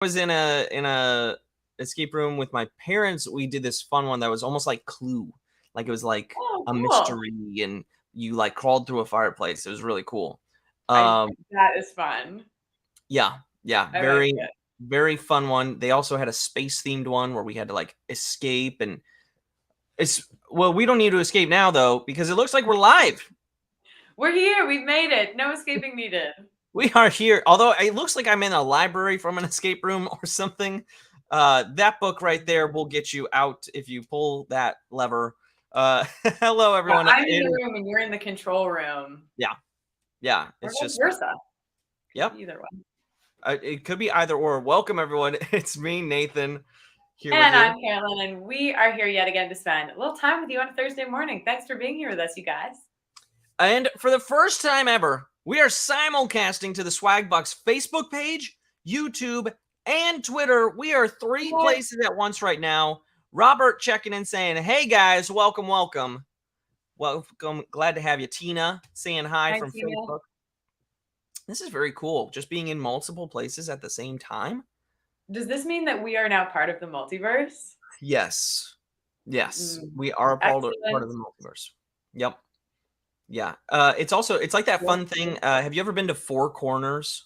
was in a escape room with my parents. We did this fun one that was almost like Clue. Like it was like Oh, a cool. mystery and you like crawled through a fireplace. It was really cool. That is fun. Yeah. I like Very, it. very fun one. They also had a space themed one where we had to like escape and we don't need to escape now though, because it looks like we're live. We're here. We've made it. No escaping needed. We are here. Although it looks like I'm in a library from an escape room or something. That book right there will get you out if you pull that lever. Hello, everyone. Yeah, I'm in the room and you're in the control room. Yeah. Or It's vice just, versa. yep. Either one. It could be either or. Welcome, everyone. It's me, Nathan, here with And you. I'm Carolyn, and we are here yet again to spend a little time with you on a Thursday morning. Thanks for being here with us, you guys. And for the first time ever, we are simulcasting to the Swagbucks Facebook page, YouTube, and Twitter. We are three places at once right now. Robert checking in saying, hey guys, welcome. Welcome. Glad to have you. Tina saying hi from Tina. Facebook. This is very cool. Just being in multiple places at the same time. Does this mean that we are now part of the multiverse? Yes. We are part of the multiverse. Yep. Yeah. It's like that fun thing. Have you ever been to Four Corners,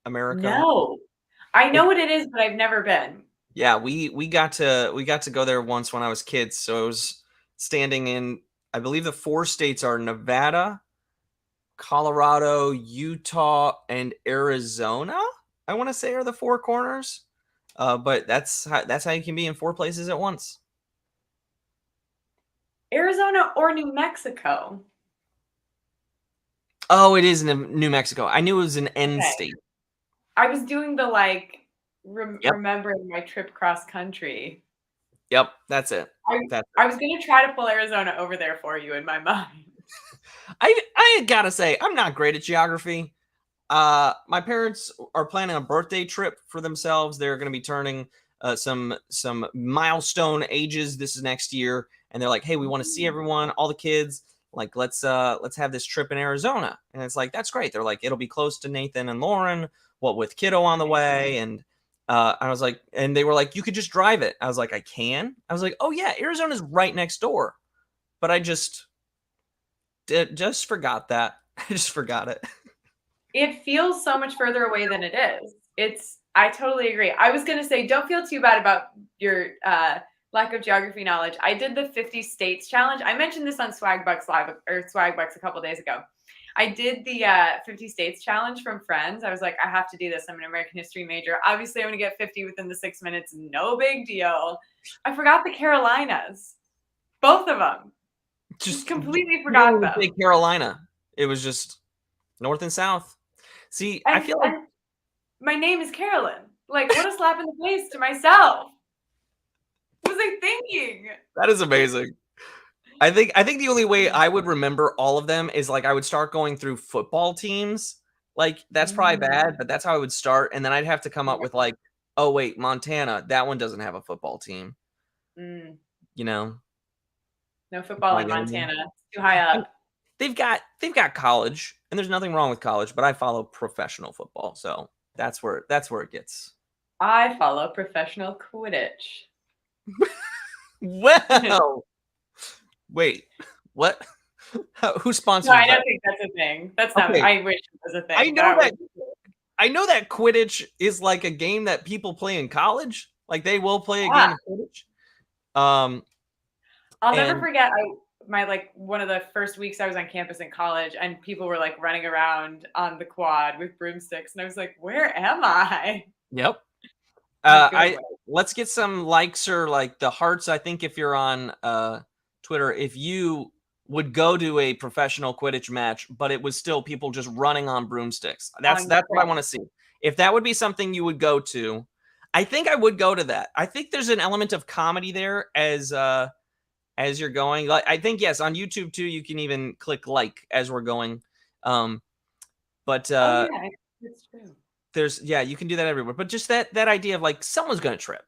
America? No. I know what it is, but I've never been. Yeah, we got to go there once when I was kids. So it was standing in, I believe the 4 states are Nevada, Colorado, Utah, and Arizona. I want to say are the 4 corners. But that's how you can be in 4 places at once. Arizona or New Mexico? Oh, it is in New Mexico. I knew it was an end state. I was doing the remembering my trip cross country. Yep, that's it. I was going to try to pull Arizona over there for you in my mind. I gotta say, I'm not great at geography. My parents are planning a birthday trip for themselves. They're going to be turning some milestone ages this next year, and they're like, "Hey, we want to see everyone, all the kids. Like, let's have this trip in Arizona." And it's like, that's great. They're like, it'll be close to Nathan and Lauren. What with kiddo on the way, and I was like, and they were like, you could just drive it. I was like, I can. I was like, oh yeah, Arizona's right next door, but I just forgot that. I just forgot it. It feels so much further away than it is. I totally agree. I was going to say, don't feel too bad about your lack of geography knowledge. I did the 50 states challenge. I mentioned this on Swagbucks Live or Swagbucks a couple days ago. I did the 50 states challenge from Friends. I was like, I have to do this. I'm an American history major. Obviously, I'm going to get 50 within the 6 minutes. No big deal. I forgot the Carolinas. Both of them. Just completely forgot them. Carolina. It was just north and south. See, I feel like my name is Carolyn. Like, what a slap in the face to myself. What was I thinking? That is amazing. I think the only way I would remember all of them is like I would start going through football teams. Like that's probably bad, but that's how I would start. And then I'd have to come up with like, oh wait, Montana, that one doesn't have a football team. You know? No football in Montana. It's too high up. They've got college, and there's nothing wrong with college, but I follow professional football, so that's where it gets. I follow professional Quidditch. Well, wait, what? Who sponsors that? I don't think that's a thing. That's not. Okay. I wish it was a thing. I know that Quidditch is like a game that people play in college. Like they will play a game of Quidditch. I'll never forget. One of the first weeks I was on campus in college, and people were like running around on the quad with broomsticks, and I was like, "Where am I?" Yep. Let's get some likes or like the hearts. I think if you're on Twitter, if you would go to a professional Quidditch match, but it was still people just running on broomsticks. That's what I want to see. If that would be something you would go to, I think I would go to that. I think there's an element of comedy there as you're going. Like I think yes, on YouTube too, you can even click like as we're going. But yeah, it's true. You can do that everywhere. But just that idea of like someone's gonna trip.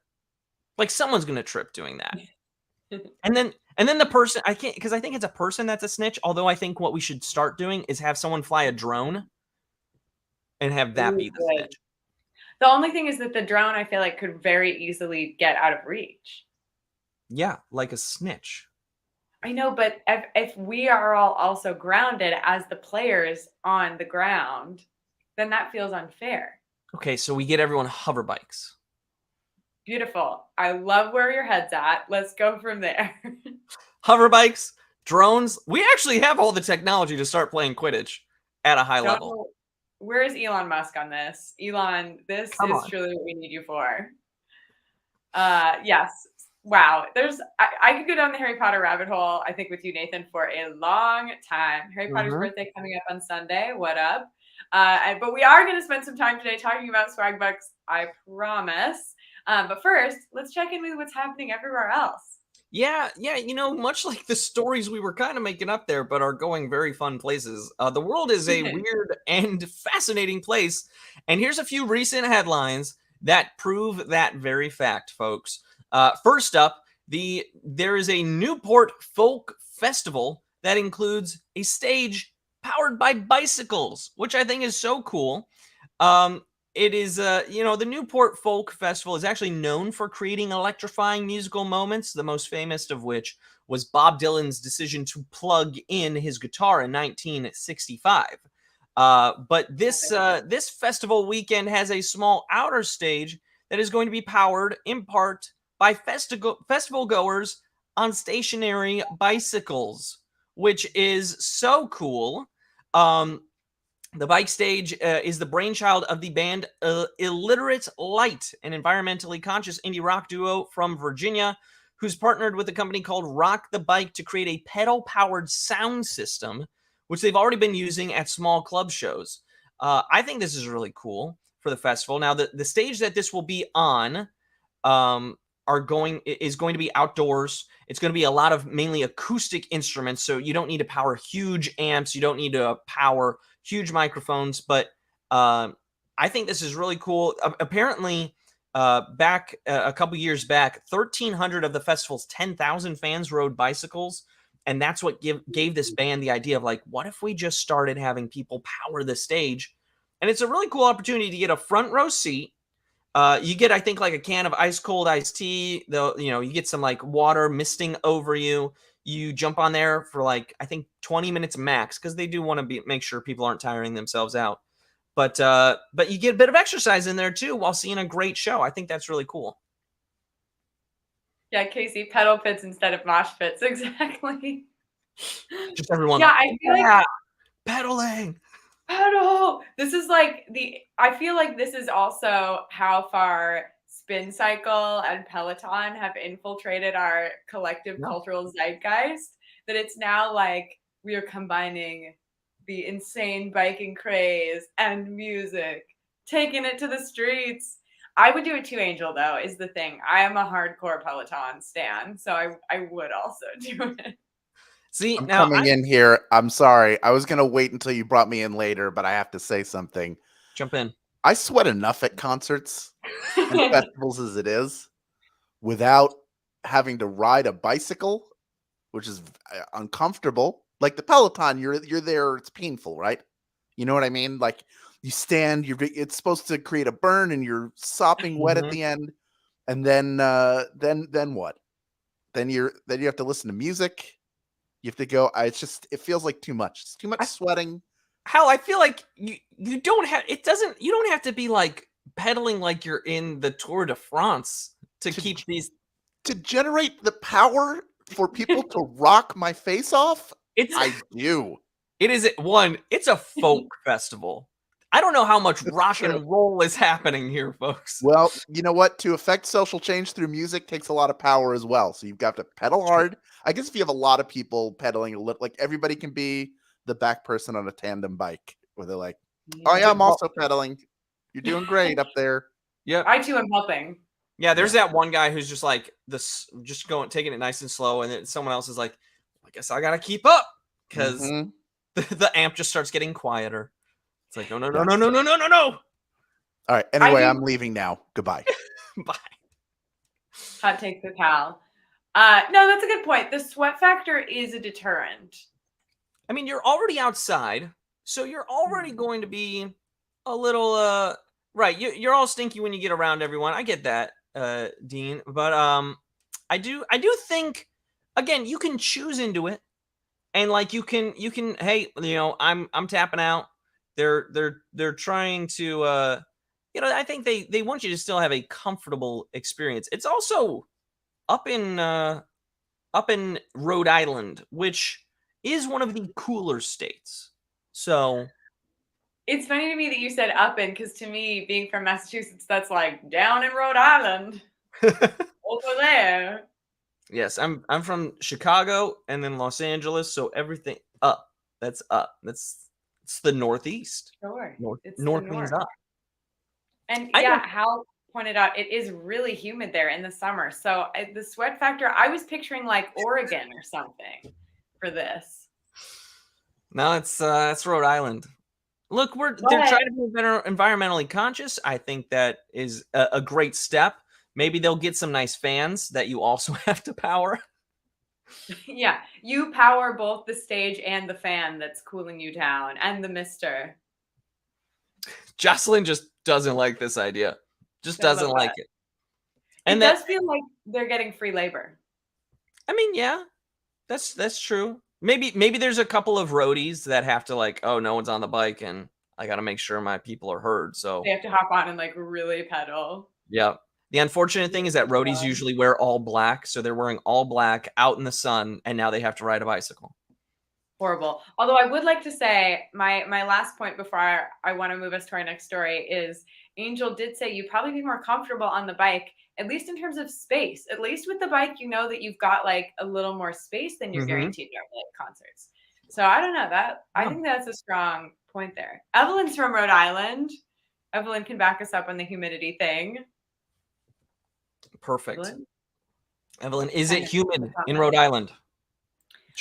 Like someone's gonna trip doing that. And then the person, I can't, because I think it's a person that's a snitch. Although I think what we should start doing is have someone fly a drone and have that be the snitch. The only thing is that the drone, I feel like, could very easily get out of reach. Yeah, like a snitch. I know, but if we are all also grounded as the players on the ground, then that feels unfair. Okay, so we get everyone hover bikes. Beautiful. I love where your head's at. Let's go from there. Hover bikes, drones. We actually have all the technology to start playing Quidditch at a high Don't level. know, where is Elon Musk on this? Elon, this Come is on. truly what we need you for. Yes. Wow. I could go down the Harry Potter rabbit hole, I think, with you, Nathan, for a long time. Harry Potter's birthday coming up on Sunday. What up? But we are going to spend some time today talking about Swagbucks, I promise. But first, let's check in with what's happening everywhere else. Yeah, much like the stories we were kind of making up there, but are going very fun places. The world is a weird and fascinating place. And here's a few recent headlines that prove that very fact, folks. First up, there is a Newport Folk Festival that includes a stage powered by bicycles, which I think is so cool. It is, the Newport Folk Festival is actually known for creating electrifying musical moments, the most famous of which was Bob Dylan's decision to plug in his guitar in 1965. But this festival weekend has a small outer stage that is going to be powered in part by festival goers on stationary bicycles, which is so cool. The bike stage is the brainchild of the band Illiterate Light, an environmentally conscious indie rock duo from Virginia, who's partnered with a company called Rock the Bike to create a pedal-powered sound system, which they've already been using at small club shows. I think this is really cool for the festival. Now, the stage that this will be on is going to be outdoors. It's going to be a lot of mainly acoustic instruments, so you don't need to power huge amps. You don't need to power huge microphones, but I think this is really cool. Apparently, back a couple years back, 1,300 of the festival's 10,000 fans rode bicycles, and that's what gave this band the idea of like, what if we just started having people power the stage? And it's a really cool opportunity to get a front row seat. You get, I think, like a can of ice cold iced tea. Though, you get some like water misting over you. You jump on there for like, I think 20 minutes max, because they do want to make sure people aren't tiring themselves out. But you get a bit of exercise in there too while seeing a great show. I think that's really cool. Yeah, Casey, pedal pits instead of mosh pits. Exactly. Just everyone. Yeah, I feel like pedaling. Pedal. This is like I feel like this is also how far Spin Cycle and Peloton have infiltrated our collective cultural zeitgeist, that it's now like we are combining the insane biking craze and music, taking it to the streets. I would do it too, Angel, though, is the thing. I am a hardcore Peloton stan, so I would also do it. See, I'm coming in here. I'm sorry. I was going to wait until you brought me in later, but I have to say something. Jump in. I sweat enough at concerts and festivals as it is without having to ride a bicycle, which is uncomfortable. Like the Peloton, you're there, it's painful, right? You know what I mean? Like you stand, it's supposed to create a burn and you're sopping wet at the end. And then what? Then you have to listen to music. You have to go. It feels like too much. It's too much sweating. Hell, I feel like you don't have. You don't have to be like pedaling like you're in the Tour de France to keep these. To generate the power for people to rock my face off. I do. It is one. It's a folk festival. I don't know how much rock and roll is happening here, folks. Well, you know what? To affect social change through music takes a lot of power as well. So you've got to pedal hard. I guess if you have a lot of people pedaling a little, like everybody can be the back person on a tandem bike where they're like, oh yeah, I'm also pedaling. You're doing great up there. Yeah. I too am helping. Yeah, there's that one guy who's just like this, just taking it nice and slow. And then someone else is like, I guess I got to keep up because the amp just starts getting quieter. It's like, no. All right. Anyway, I'm leaving now. Goodbye. Bye. Hot take the pal. No, that's a good point. The sweat factor is a deterrent. I mean, you're already outside, so you're already going to be a little Right. You're all stinky when you get around everyone. I get that, Dean. But I do think, again, you can choose into it. And like you can hey, I'm tapping out. They're trying to I think they want you to still have a comfortable experience. It's also up in Rhode Island, which is one of the cooler states. So It's funny to me that you said up in, because to me, being from Massachusetts, that's like down in Rhode Island, over there. yes, I'm from Chicago and then Los Angeles, so everything up. That's up. It's the Northeast. Sure, it's the North means north. up. And I yeah, don't Hal pointed out it is really humid there in the summer. So the sweat factor, I was picturing like Oregon or something for this. No, it's Rhode Island. Look, they're But trying to be better environmentally conscious. I think that is a great step. Maybe they'll get some nice fans that you also have to power. yeah, you power both the stage and the fan that's cooling you down and the mister. Jocelyn just doesn't like this idea. Just I doesn't love like that. it. It And that, does feel like they're getting free labor. I mean, yeah, that's true. Maybe there's a couple of roadies that have to like, oh, no one's on the bike, and I got to make sure my people are heard. So They have to hop on and like really pedal. yeah. The unfortunate thing is that roadies usually wear all black, so they're wearing all black out in the sun, and now they have to ride a bicycle. Horrible. Although I would like to say my last point before I want to move us to our next story is Angel did say you'd probably be more comfortable on the bike, at least in terms of space. At least with the bike, you know that you've got like a little more space than you're guaranteed normally at concerts. So I don't know that. I think that's a strong point there. Evelyn's from Rhode Island. Evelyn can back us up on the humidity thing. Perfect. Evelyn, is it Kind of humid in Rhode Island?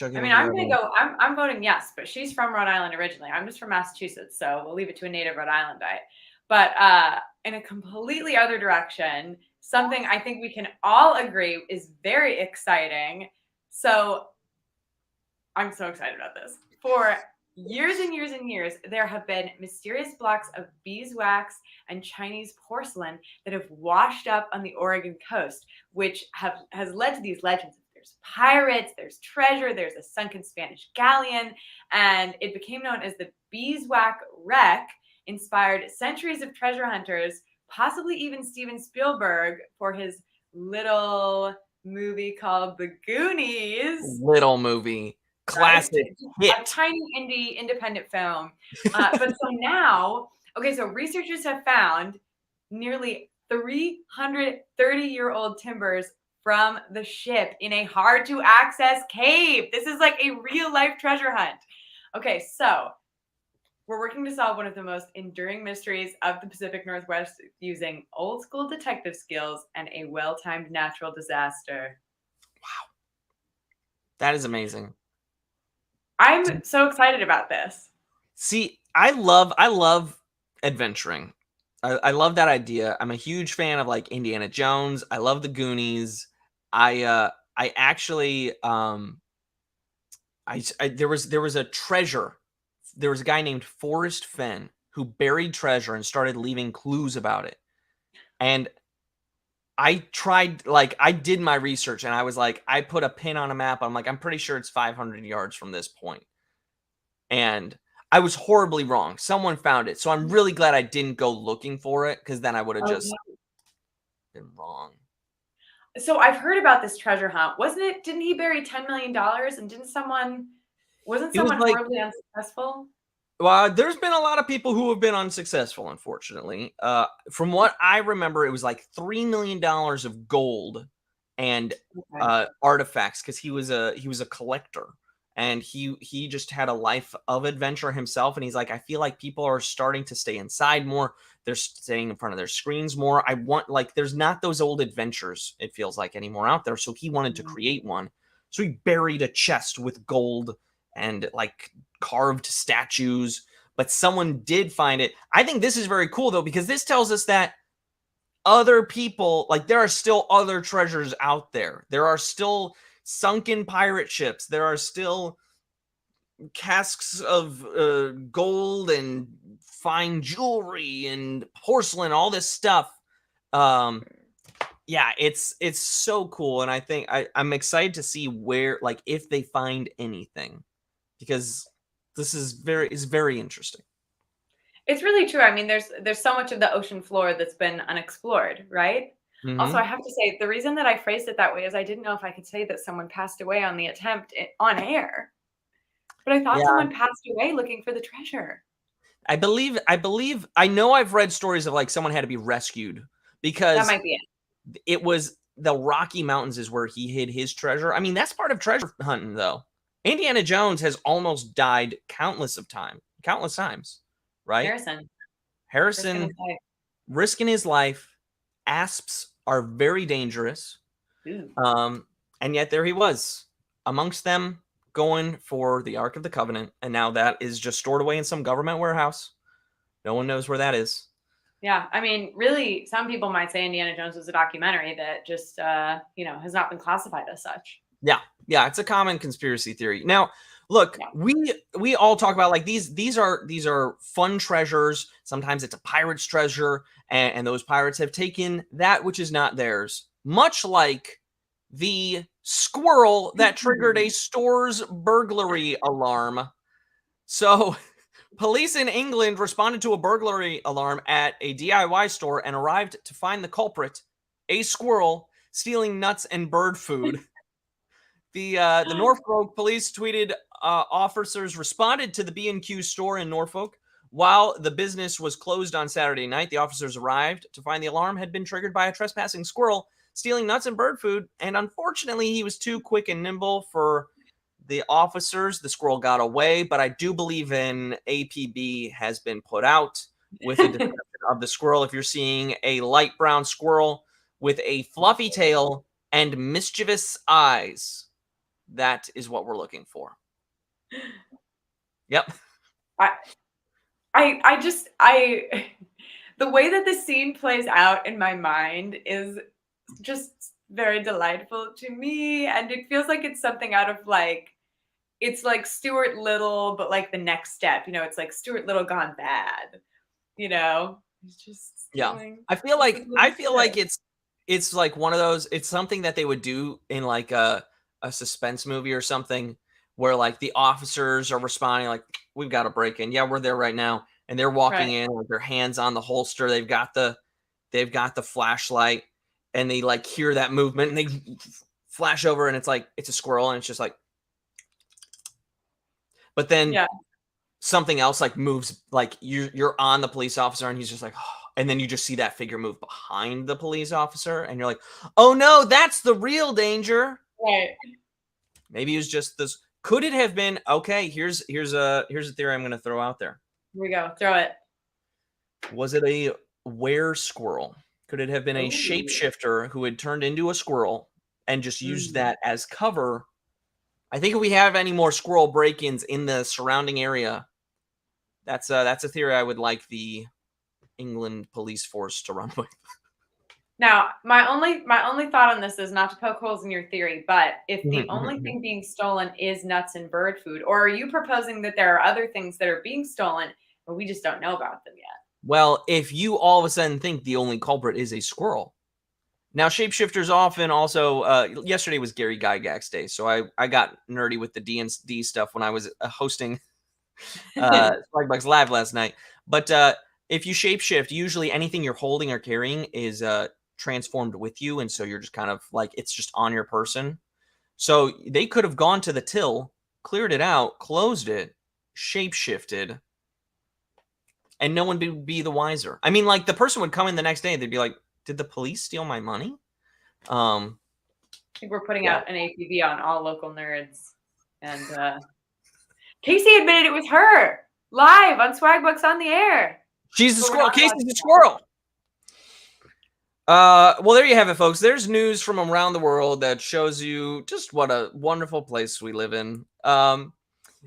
I mean, I'm gonna go. I'm voting yes, but she's from Rhode Island originally. I'm just from Massachusetts, so we'll leave it to a native Rhode Islandite. But in a completely other direction, something I think we can all agree is very exciting. So I'm so excited about this. For years and years and years, there have been mysterious blocks of beeswax and Chinese porcelain that have washed up on the Oregon coast, which has led to these legends. There's pirates, there's treasure, there's a sunken Spanish galleon, and it became known as the Beeswax Wreck, inspired centuries of treasure hunters, possibly even Steven Spielberg for his little movie called The Goonies. Little movie. Classic hit. A tiny indie independent film. But so now, okay, so researchers have found nearly 330-year-old timbers from the ship in a hard to access cave. This is like a real life treasure hunt. Okay, so we're working to solve one of the most enduring mysteries of the Pacific Northwest using old school detective skills and a well timed natural disaster. Wow. That is amazing. I'm so excited about this. See, I love adventuring. I love that idea. I'm a huge fan of like Indiana Jones. I love the Goonies. I actually there was a treasure. There was a guy named Forrest Fenn who buried treasure and started leaving clues about it. And I tried, like, I did my research and I was like, I put a pin on a map. I'm like, I'm pretty sure it's 500 yards from this point. And I was horribly wrong. Someone found it. So I'm really glad I didn't go looking for it, because then I would have just been wrong. So I've heard about this treasure hunt. Didn't he bury $10 million and wasn't someone horribly unsuccessful? Well, there's been a lot of people who have been unsuccessful, unfortunately. From what I remember, it was like $3 million of gold and artifacts, because he was a collector, and he just had a life of adventure himself. And he's like, I feel like people are starting to stay inside more. They're staying in front of their screens more. I want, like, there's not those old adventures, it feels like, anymore out there. So he wanted to create one. So he buried a chest with gold and like carved statues, but someone did find it. I think this is very cool though, because this tells us that other people, like, there are still other treasures out there. There are still sunken pirate ships. There are still casks of gold and fine jewelry and porcelain, all this stuff. Yeah, it's so cool, and I think I'm excited to see where, like, if they find anything, because this is very interesting. It's really true. I mean, there's so much of the ocean floor that's been unexplored, right? Also, I have to say, the reason that I phrased it that way is I didn't know if I could say that someone passed away on the attempt on air, but I thought Yeah, someone passed away looking for the treasure. I believe I know I've read stories of like someone had to be rescued That because might be it. it was the Rocky Mountains is where he hid his treasure. I mean, that's part of treasure hunting, though. Indiana Jones has almost died countless times, right? Harrison risking his life. Asps are very dangerous. Ooh. And yet there he was amongst them going for the Ark of the Covenant. And now that is just stored away in some government warehouse. No one knows where that is. Yeah, I mean, really, some people might say Indiana Jones was a documentary that just, has not been classified as such. Yeah, it's a common conspiracy theory. Now, look, we all talk about like these are fun treasures. Sometimes it's a pirate's treasure, and those pirates have taken that which is not theirs. Much like the squirrel that triggered a store's burglary alarm. So, police in England responded to a burglary alarm at a DIY store and arrived to find the culprit, a squirrel, stealing nuts and bird food. The Norfolk police tweeted officers responded to the B&Q store in Norfolk. While the business was closed on Saturday night, the officers arrived to find the alarm had been triggered by a trespassing squirrel stealing nuts and bird food. And unfortunately, he was too quick and nimble for the officers. The squirrel got away, but I do believe an APB has been put out with a description of the squirrel. If you're seeing a light brown squirrel with a fluffy tail and mischievous eyes, that is what we're looking for. Yep. The way that the scene plays out in my mind is just very delightful to me, and it feels like it's something out of it's like Stuart Little, but like the next step, it's like Stuart Little gone bad, It's just I feel like it's like one of those, it's something that they would do in like a suspense movie or something where like the officers are responding like, we've got to break in. Yeah, we're there right now. And they're walking in with their hands on the holster. They've got the flashlight and they like hear that movement and they flash over and it's like, it's a squirrel and it's just like, but then something else like moves, like you're on the police officer and he's just like, oh, and then you just see that figure move behind the police officer and you're like, oh no, that's the real danger. Right. Maybe it was just this. Could it have been, okay, here's a theory I'm going to throw out there. Here we go. Throw it. Was it a were squirrel? Could it have been a shapeshifter who had turned into a squirrel and just used that as cover? I think if we have any more squirrel break-ins in the surrounding area, that's a theory I would like the England police force to run with. Now, my only thought on this is not to poke holes in your theory, but if the only thing being stolen is nuts and bird food, or are you proposing that there are other things that are being stolen, but we just don't know about them yet? Well, if you all of a sudden think the only culprit is a squirrel. Now, shapeshifters often also, yesterday was Gary Gygax Day, so I got nerdy with the D&D stuff when I was hosting Swagbucks Live last night. But if you shapeshift, usually anything you're holding or carrying is transformed with you, and so you're just kind of like, it's just on your person. So they could have gone to the till, cleared it out, closed it, shapeshifted, and no one would be the wiser. I mean, like the person would come in the next day, they'd be like, did the police steal my money? I think we're putting out an APB on all local nerds. And Casey admitted it was her live on Swagbucks on the air. She's the squirrel. Casey's the squirrel. Well, there you have it, folks. There's news from around the world that shows you just what a wonderful place we live in.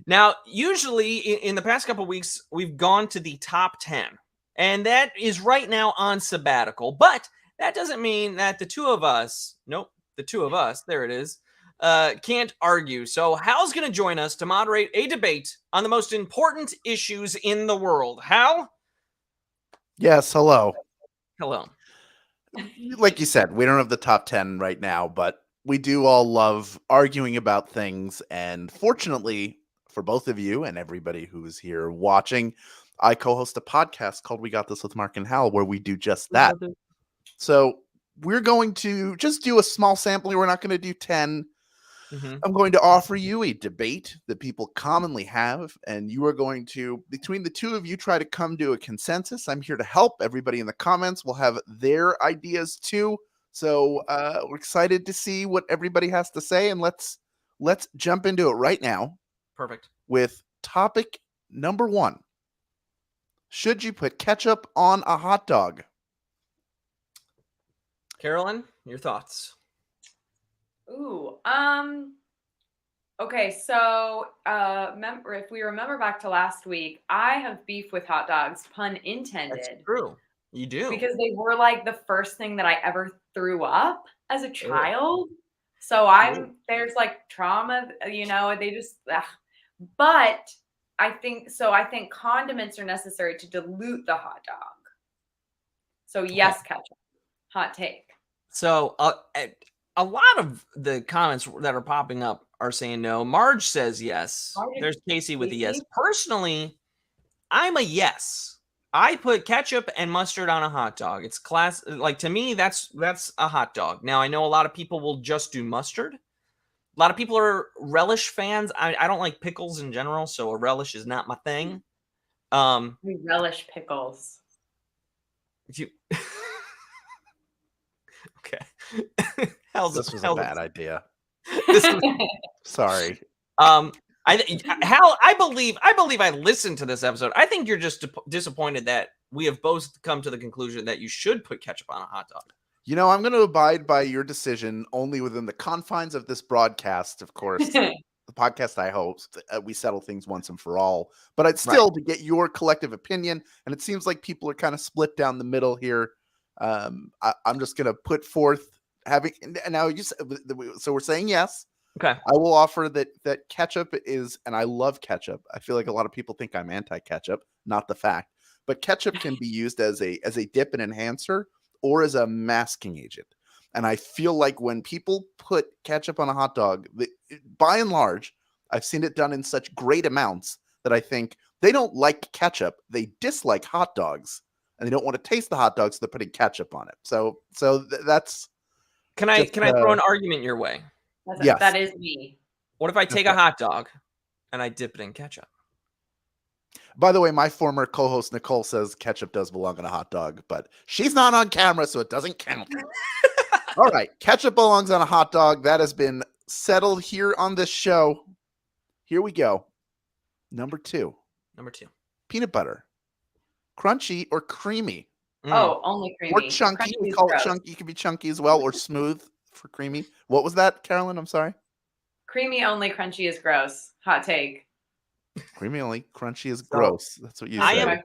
Now, usually in the past couple of weeks, we've gone to the top 10. And that is right now on sabbatical. But that doesn't mean that the two of us, there it is, can't argue. So Hal's going to join us to moderate a debate on the most important issues in the world. Hal? Yes, hello. Hello. Like you said, we don't have the top 10 right now, but we do all love arguing about things. And fortunately for both of you and everybody who's here watching, I co-host a podcast called We Got This with Mark and Hal, where we do just that. So we're going to just do a small sampling. We're not going to do 10. I'm going to offer you a debate that people commonly have, and you are going to, between the two of you, try to come to a consensus. I'm here to help. Everybody in the comments will have their ideas too. So we're excited to see what everybody has to say, and let's jump into it right now. Perfect. With topic number 1. Should you put ketchup on a hot dog? Carolyn, your thoughts? Ooh, okay, so if we remember back to last week, I have beef with hot dogs, pun intended. That's true. You do. Because they were like the first thing that I ever threw up as a child. So there's like trauma, they just, but I think condiments are necessary to dilute the hot dog. So yes, ketchup. Hot take. So a lot of the comments that are popping up are saying no. Marge says yes. There's Casey with a yes. Personally, I'm a yes. I put ketchup and mustard on a hot dog. It's class. Like, to me, that's a hot dog. Now, I know a lot of people will just do mustard. A lot of people are relish fans. I don't like pickles in general, so a relish is not my thing. We relish pickles. Okay. This was a bad idea. Sorry. I believe I listened to this episode. I think you're just disappointed that we have both come to the conclusion that you should put ketchup on a hot dog. I'm going to abide by your decision only within the confines of this broadcast, of course. The podcast I host, we settle things once and for all. But I'd still to get your collective opinion, and it seems like people are kind of split down the middle here. I'm just going to put forth so we're saying yes. Okay. I will offer that ketchup is, and I love ketchup. I feel like a lot of people think I'm anti-ketchup, not the fact. But ketchup can be used as a dip and enhancer or as a masking agent. And I feel like when people put ketchup on a hot dog, by and large, I've seen it done in such great amounts that I think they don't like ketchup. They dislike hot dogs, and they don't want to taste the hot dogs, so they're putting ketchup on it. So that's. Can I throw an argument your way? Yes. That is me. What if I take a hot dog and I dip it in ketchup? By the way, my former co-host Nicole says ketchup does belong on a hot dog, but she's not on camera, so it doesn't count. All right. Ketchup belongs on a hot dog. That has been settled here on this show. Here we go. Number 2. Peanut butter. Crunchy or creamy? Oh, only creamy. Or chunky. We call it chunky. It can be chunky as well, or smooth for creamy. What was that, Carolyn? I'm sorry. Creamy only, crunchy is gross. Hot take. Creamy only, crunchy is gross. That's what you said.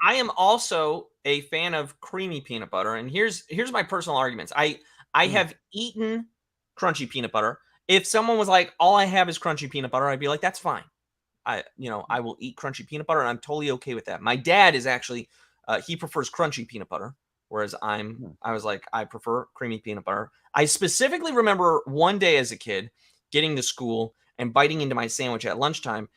I am also a fan of creamy peanut butter, and here's my personal arguments. I have eaten crunchy peanut butter. If someone was like, all I have is crunchy peanut butter, I'd be like, that's fine. I will eat crunchy peanut butter, and I'm totally okay with that. My dad is actually he prefers crunchy peanut butter, whereas I was like, I prefer creamy peanut butter. I specifically remember one day as a kid getting to school and biting into my sandwich at lunchtime,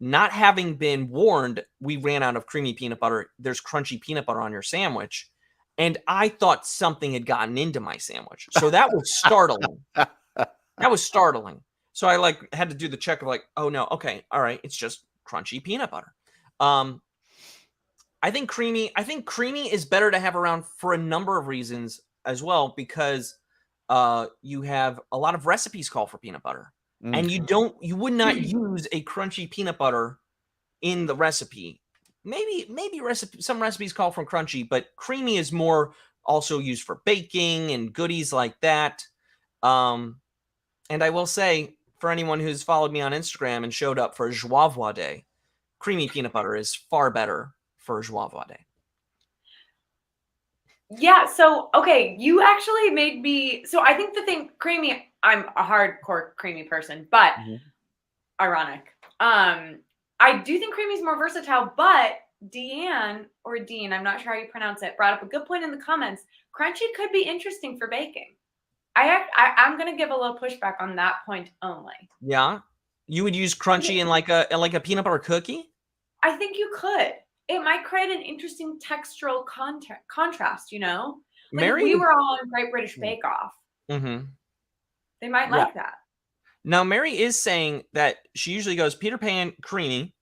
not having been warned we ran out of creamy peanut butter. There's crunchy peanut butter on your sandwich. And I thought something had gotten into my sandwich. So that was startling. That was startling. So I had to do the check of oh no, okay, all right, it's just crunchy peanut butter. I think creamy is better to have around for a number of reasons as well, because you have a lot of recipes call for peanut butter. And you would not use a crunchy peanut butter in the recipe. Maybe some recipes call for crunchy, but creamy is more also used for baking and goodies like that. And I will say, for anyone who's followed me on Instagram and showed up for Joie Voix Day, creamy peanut butter is far better for Joie Voix Day. Yeah, so okay, you actually made me. So I think the thing creamy, I'm a hardcore creamy person, but ironic. I do think creamy is more versatile, but Deanne or Dean, I'm not sure how you pronounce it, brought up a good point in the comments. Crunchy could be interesting for baking. I'm going to give a little pushback on that point only. Yeah, you would use crunchy in like a peanut butter cookie. I think you could. It might create an interesting textural contrast. You know, like Mary, if we were on Great British Bake Off. They might like that. Now, Mary is saying that she usually goes Peter Pan creamy,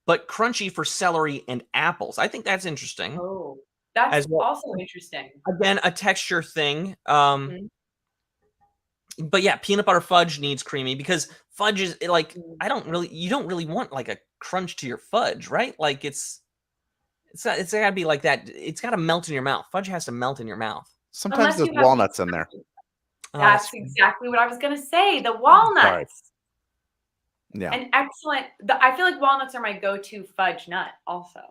but crunchy for celery and apples. I think that's interesting. Oh, that's also interesting. Again, a texture thing. But yeah, peanut butter fudge needs creamy because fudge is like you don't really want like a crunch to your fudge, right? Like it's gotta be like that. It's gotta melt in your mouth. Fudge has to melt in your mouth. Sometimes there's walnuts in there. That's exactly what I was gonna say. The walnuts. Yeah. An excellent. I feel like walnuts are my go-to fudge nut. Also.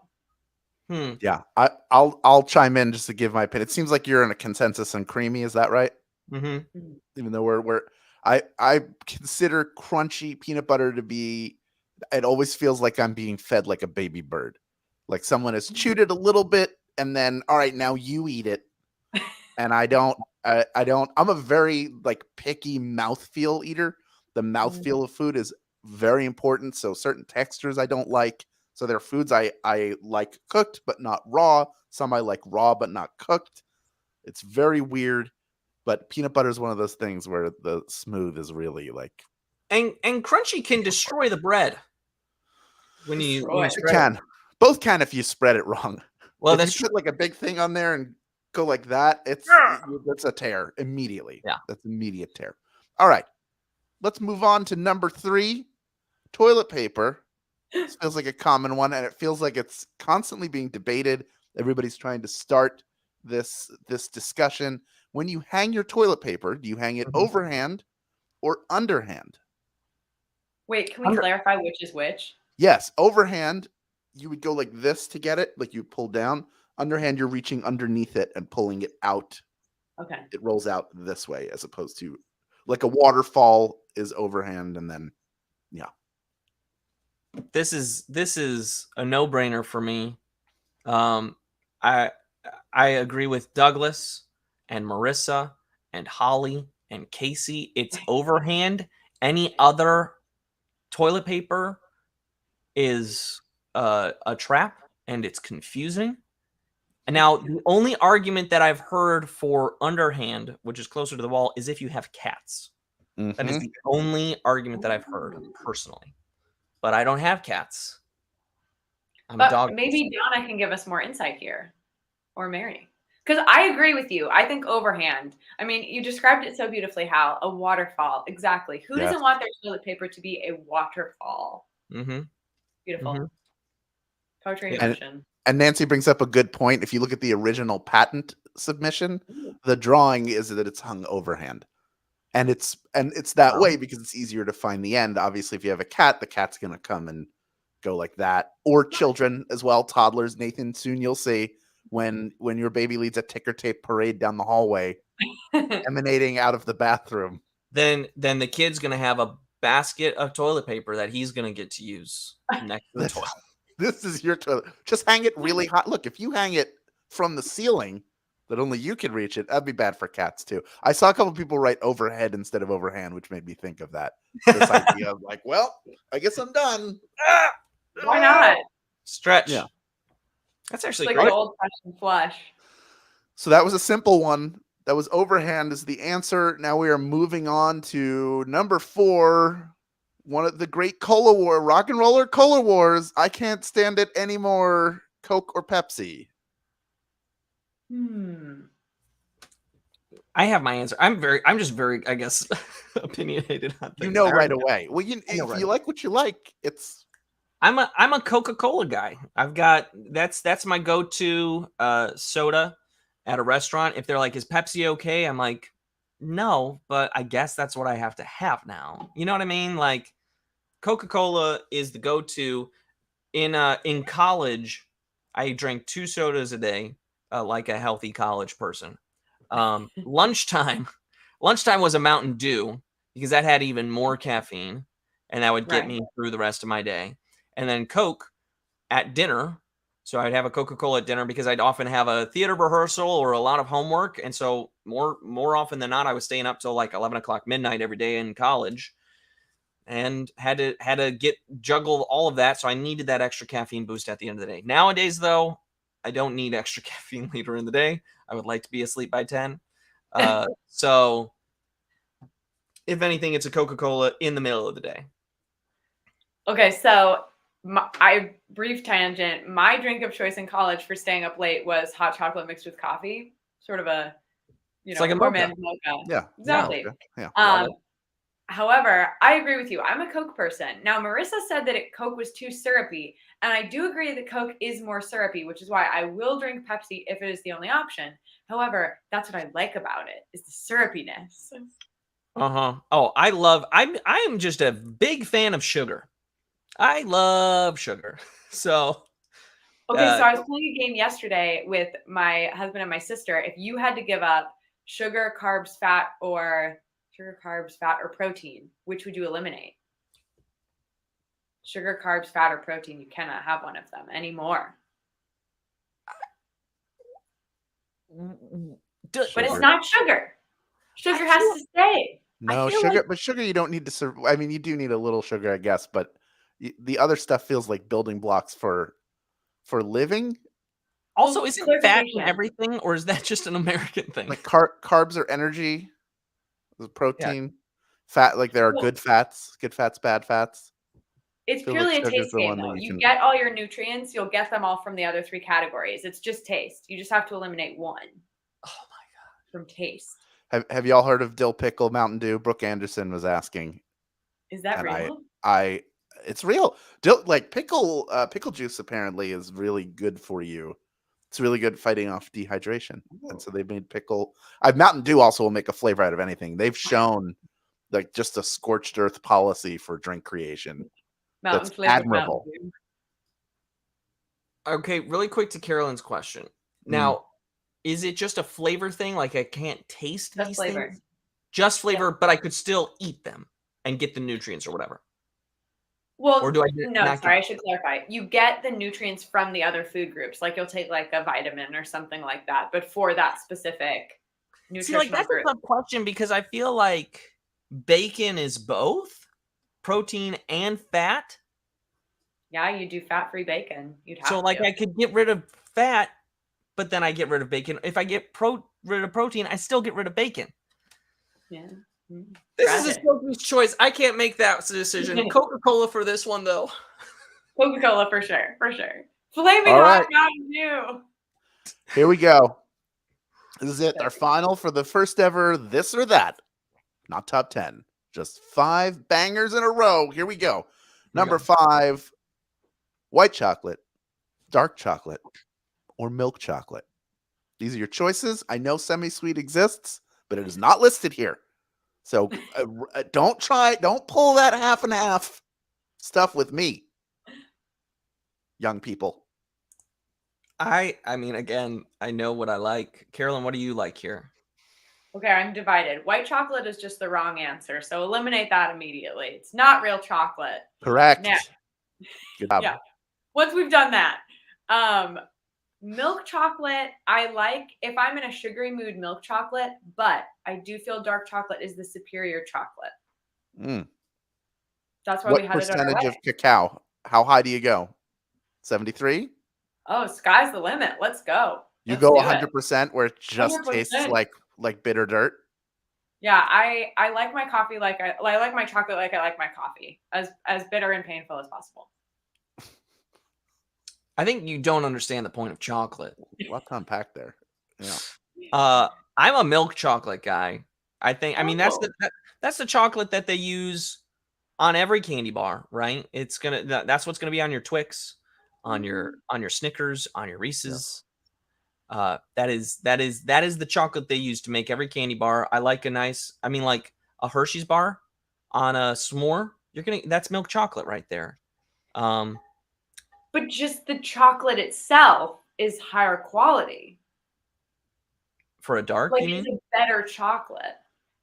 Yeah, I'll chime in just to give my opinion. It seems like you're in a consensus on creamy. Is that right? Even though I consider crunchy peanut butter to be. It always feels like I'm being fed like a baby bird, like someone has chewed it a little bit and then all right, now you eat it. And I don't. I'm a very like picky mouthfeel eater. The mouthfeel of food is very important. So certain textures I don't like. So there are foods I like cooked but not raw. Some I like raw but not cooked. It's very weird. But peanut butter is one of those things where the smooth is really like. And crunchy can destroy the bread. When you can. Both can if you spread it wrong. Well, if you put like a big thing on there and go like that, that's a tear immediately. Yeah. That's immediate tear. All right. Let's move on to number 3. Toilet paper. This feels like a common one, and it feels like it's constantly being debated. Everybody's trying to start this discussion. When you hang your toilet paper, do you hang it overhand or underhand? Wait, can we clarify which is which? Yes, overhand, you would go like this to get it, like you pull down. Underhand, you're reaching underneath it and pulling it out. Okay. It rolls out this way as opposed to like a waterfall is overhand and then, yeah. This is a no-brainer for me. I agree with Douglas and Marissa and Holly and Casey. It's overhand. Any other toilet paper is a trap and it's confusing. And now the only argument that I've heard for underhand, which is closer to the wall, is if you have cats. That is the only argument that I've heard personally. But I don't have cats. I'm a dog. Maybe Donna can give us more insight here, or Mary. Because I agree with you. I think overhand. I mean, you described it so beautifully, Hal. A waterfall. Exactly. Who doesn't want their toilet paper to be a waterfall? Beautiful. Poetry in motion. And Nancy brings up a good point. If you look at the original patent submission, the drawing is that it's hung overhand. And it's that way because it's easier to find the end. Obviously, if you have a cat, the cat's going to come and go like that. Or children as well, toddlers. Nathan, soon you'll see when your baby leads a ticker tape parade down the hallway emanating out of the bathroom. Then the kid's going to have a basket of toilet paper that he's going to get to use next to the toilet. This is your toilet. Just hang it really high. Look, if you hang it from the ceiling that only you can reach it, that'd be bad for cats too. I saw a couple people write overhead instead of overhand, which made me think of that. This idea of like, well, I guess I'm done. Why not? Stretch. Yeah. That's actually like great. an old-fashioned flush. So that was a simple one. That was overhand is the answer. Now we are moving on to number 4. One of the great rock and roller cola wars. I can't stand it anymore. Coke or Pepsi? I have my answer. I'm just very, I guess, opinionated on things. You know right away. Well, if you like what you like, it's. I'm a Coca-Cola guy. I've got that's my go-to soda at a restaurant. If they're like, "Is Pepsi okay?" I'm like, "No," but I guess that's what I have to have now. You know what I mean? Like, Coca-Cola is the go-to. In college, I drank 2 sodas a day, like a healthy college person. Lunchtime was a Mountain Dew, because that had even more caffeine, and that would get Right. me through the rest of my day. And then Coke at dinner. So I'd have a Coca-Cola at dinner because I'd often have a theater rehearsal or a lot of homework. And so more often than not, I was staying up till like 11 o'clock midnight every day in college and had to juggle all of that. So I needed that extra caffeine boost at the end of the day. Nowadays, though, I don't need extra caffeine later in the day. I would like to be asleep by 10. So if anything, it's a Coca-Cola in the middle of the day. Okay, so brief tangent. My drink of choice in college for staying up late was hot chocolate mixed with coffee. Sort of a, It's like a poor mocha. man's mocha. Yeah, Exactly. yeah. However, I agree with you. I'm a Coke person. Now, Marissa said that Coke was too syrupy, and I do agree that Coke is more syrupy, which is why I will drink Pepsi if it is the only option. However, that's what I like about it, is the syrupiness. Oh, I am just a big fan of sugar. I love sugar. So Okay, so I was playing a game yesterday with my husband and my sister. If you had to give up sugar, carbs, fat, or protein, which would you eliminate? Sugar, carbs, fat, or protein. You cannot have one of them anymore. But it's not sugar. Sugar has to stay. No, sugar, but sugar you don't need to serve. I mean, you do need a little sugar, I guess, but the other stuff feels like building blocks for living. Also, isn't fat in everything, or is that just an American thing? Like carbs are energy, protein, fat. Like there are good fats, bad fats. It's purely a taste game, though. You get all your nutrients, you'll get them all from the other 3 categories. It's just taste. You just have to eliminate one. Oh my god! From taste. Have y'all heard of dill pickle Mountain Dew? Brooke Anderson was asking. Is that real? It's real. Pickle juice apparently is really good for you. It's really good fighting off dehydration. And so they made pickle. Mountain Dew also will make a flavor out of anything. They've shown like just a scorched earth policy for drink creation. That's admirable. Okay, really quick to Carolyn's question. Now, is it just a flavor thing? Like I can't taste these things? Just flavor, but I could still eat them and get the nutrients or whatever. Well, or do I I should clarify. You get the nutrients from the other food groups. Like you'll take like a vitamin or something like that, but for that specific nutritional that's group. a tough question because I feel like bacon is both protein and fat. Yeah, you do fat-free bacon. You'd have so like I could get rid of fat, but then I get rid of bacon. If I get rid of protein, I still get rid of bacon. Yeah. This is a Sophie's choice. I can't make that decision. Coca-Cola for this one, though. Coca-Cola for sure. Flaming hot Mountain Dew. Here we go. This is it. Our final for the first ever this or that. Not top 10. Just 5 bangers in a row. Here we go. Number 5, white chocolate, dark chocolate, or milk chocolate. These are your choices. I know semi-sweet exists, but it is not listed here. So don't pull that half and half stuff with me, young people. I mean, again, I know what I like. Carolyn, what do you like here? Okay, I'm divided. White chocolate is just the wrong answer, so eliminate that immediately. It's not real chocolate. Correct. Now, good job. Yeah. Once we've done that, milk chocolate, I like if I'm in a sugary mood, milk chocolate, but I do feel dark chocolate is the superior chocolate. That's why we had it on our way. What percentage of cacao? How high do you go? 73? Oh, sky's the limit. Let's go. You go 100% where it just 100%. Tastes like bitter dirt? Yeah, I like my coffee I like my chocolate like I like my coffee. As bitter and painful as possible. I think you don't understand the point of chocolate. A lot to unpack there. Yeah. I'm a milk chocolate guy. I mean that's the chocolate that they use on every candy bar, right? That's what's gonna be on your Twix, on your Snickers, on your Reese's. Yeah. That is the chocolate they use to make every candy bar. I like like a Hershey's bar on a s'more. That's milk chocolate right there. But just the chocolate itself is higher quality. For a dark, you mean? It's a better chocolate.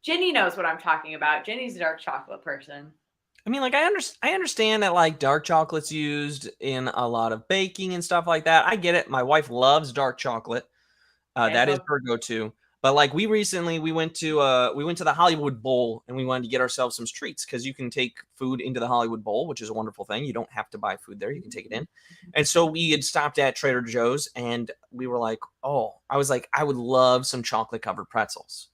Ginny knows what I'm talking about. Ginny's a dark chocolate person. I mean, like I understand that like dark chocolate's used in a lot of baking and stuff like that. I get it. My wife loves dark chocolate. That is her go-to. But like we went to the Hollywood Bowl and we wanted to get ourselves some treats because you can take food into the Hollywood Bowl, which is a wonderful thing. You don't have to buy food there; you can take it in. And so we had stopped at Trader Joe's and we were like, "Oh," I was like, "I would love some chocolate-covered pretzels."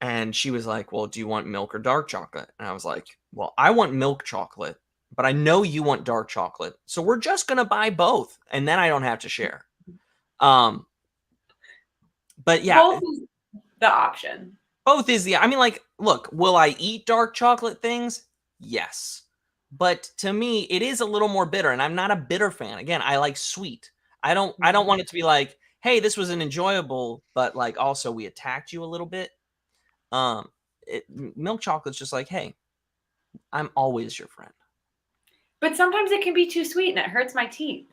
And she was like, "Well, do you want milk or dark chocolate?" And I was like, "Well, I want milk chocolate, but I know you want dark chocolate, so we're just gonna buy both, and then I don't have to share." But yeah, both is the option. both is the. I mean, like, look, will I eat dark chocolate things? Yes, but to me, it is a little more bitter, and I'm not a bitter fan. Again, I like sweet. I don't want it to be like, hey, this was an enjoyable, but like also we attacked you a little bit. Milk chocolate's just like, hey, I'm always your friend. But sometimes it can be too sweet and it hurts my teeth.